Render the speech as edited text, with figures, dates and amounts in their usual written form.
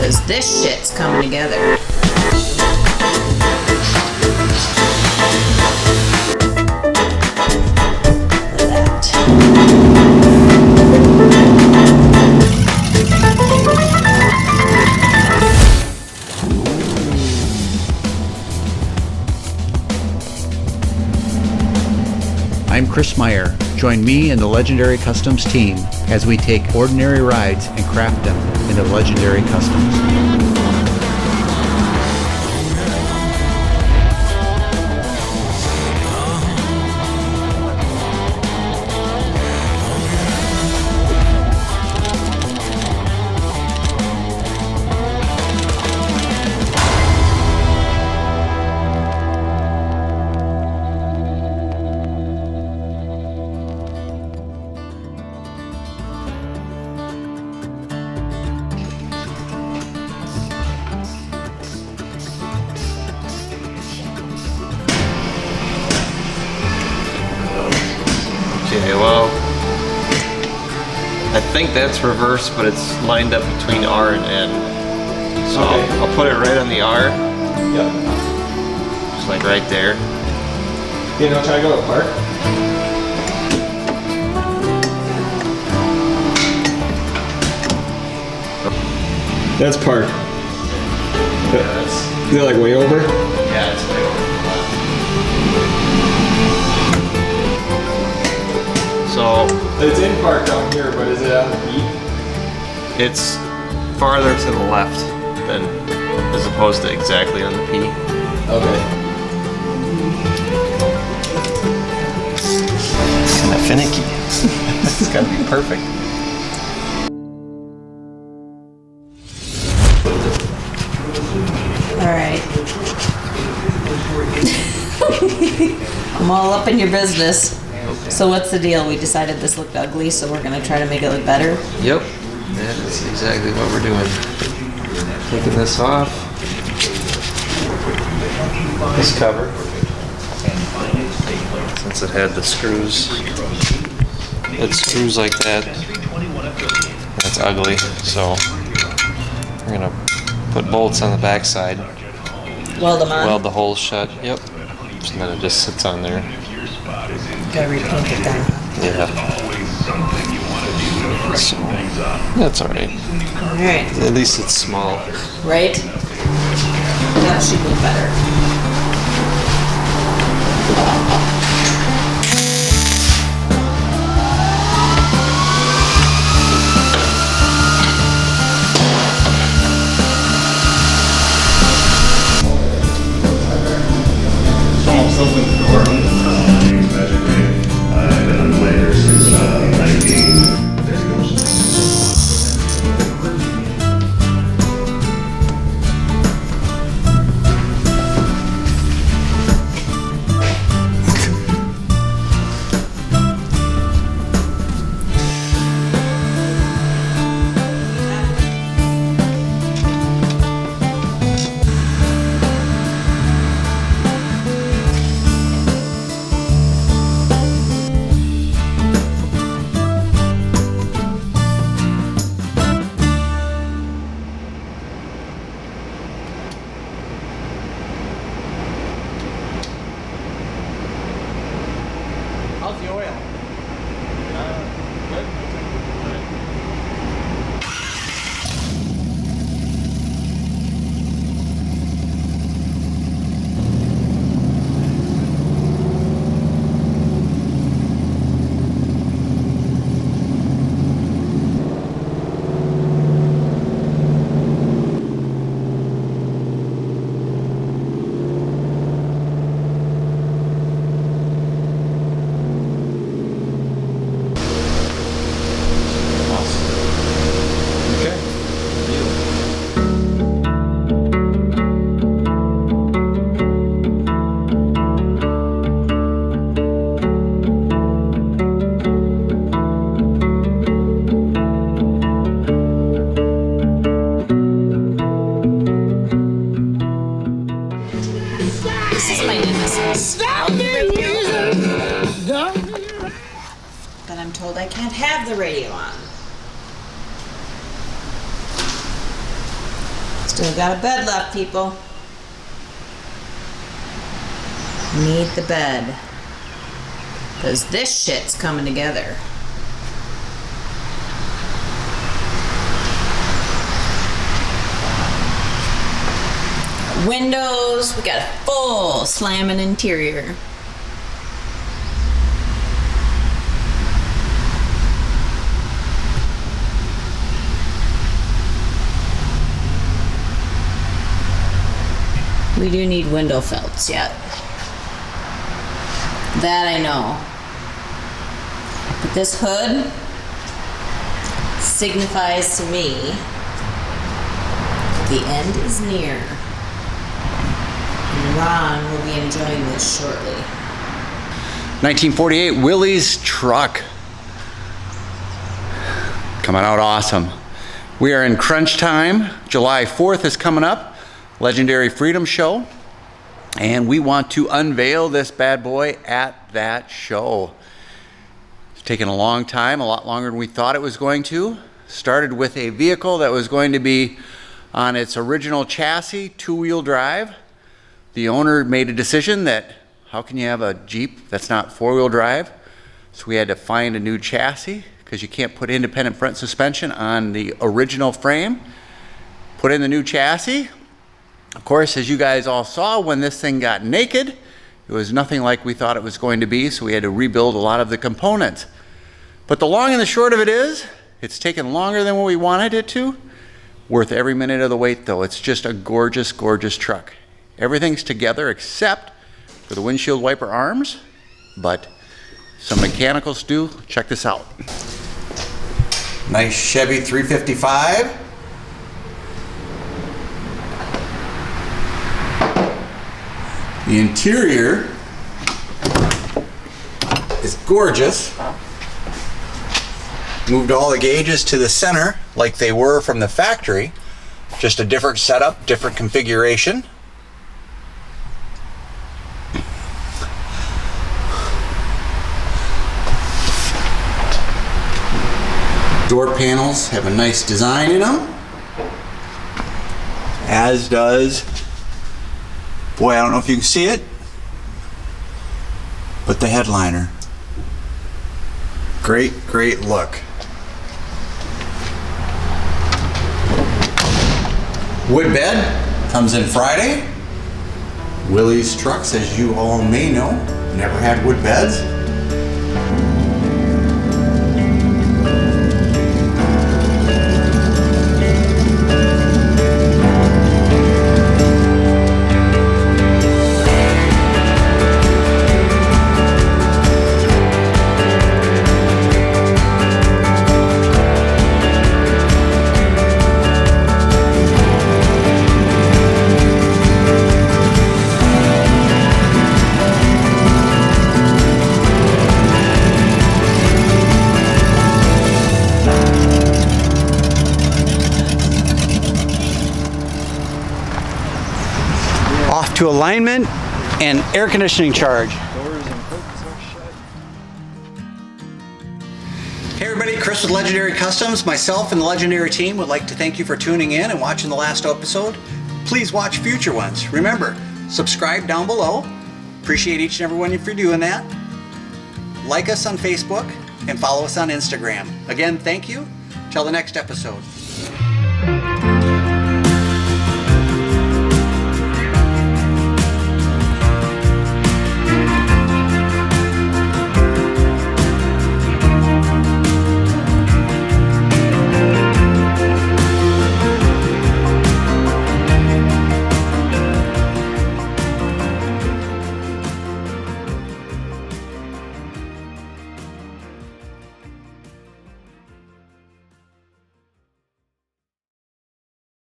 because this shit's coming together. I'm Chris Meyer. Join me and the Legendary Customs team as we take ordinary rides and craft them into legendary customs. Okay, well, I think that's reversed, but it's lined up between R and N. So Okay. I'll put it right on the R, Yep. just like right there. You know, try to go apart. That's park. Is it like way over? Yeah, it's way over the left. So It's in park down here, but is it on the P? it's farther to the left than as opposed to exactly on the P. Okay. It's kind of finicky. It's gotta be perfect. Alright. I'm all up in your business. So what's the deal? We decided this looked ugly, so we're gonna try to make it look better. Yep, that's exactly what we're doing. Taking this off. This cover. Since it had the screws. It screws like that. That's ugly, so we're gonna put bolts on the back side. Weld them on. Weld the holes shut. Yep. And then it just sits on there. Gotta repaint it then. Yeah. So, that's alright. Alright. At least it's small. Right? That should look better. Almost opened the door. My name's Magic. I've been a player since 19. How's the oil? Good. But I'm told I can't have the radio on. Still got a bed left, people. Need the bed. Because this shit's coming together. Windows, we got a full slamming interior. We do need window felts yet. That I know. But this hood signifies to me the end is near. And Ron will be enjoying this shortly. 1948 WILLYS truck. Coming out awesome. We are in crunch time. July 4th is coming up. Legendary Freedom Show. And we want to unveil this bad boy at that show. It's taken a long time, a lot longer than we thought it was going to. Started with a vehicle that was going to be on its original chassis, two-wheel drive. The owner made a decision that how can you have a Jeep that's not four-wheel drive? So we had to find a new chassis because you can't put independent front suspension on the original frame. Put in the new chassis. Of course, as you guys all saw, when this thing got naked, it was nothing like we thought it was going to be, so we had to rebuild a lot of the components. But the long and the short of it is, it's taken longer than what we wanted it to. Worth every minute of the wait, though. It's just a gorgeous, gorgeous truck. Everything's together except for the windshield wiper arms, but some mechanicals do. Check this out. Nice Chevy 355. The interior is gorgeous. Moved all the gauges to the center like they were from the factory. Just a different setup, different configuration. Door panels have a nice design in them. As does, boy, I don't know if you can see it, but the headliner. Great, great look. Wood bed comes in Friday. WILLYS trucks, as you all may know, never had wood beds. Off to alignment and air conditioning charge. Hey everybody, Chris with Legendary Customs. Myself and the Legendary team would like to thank you for tuning in and watching the last episode. Please watch future ones. Remember, subscribe down below. Appreciate each and every one of you for doing that. Like us on Facebook and follow us on Instagram. Again, thank you. Till the next episode.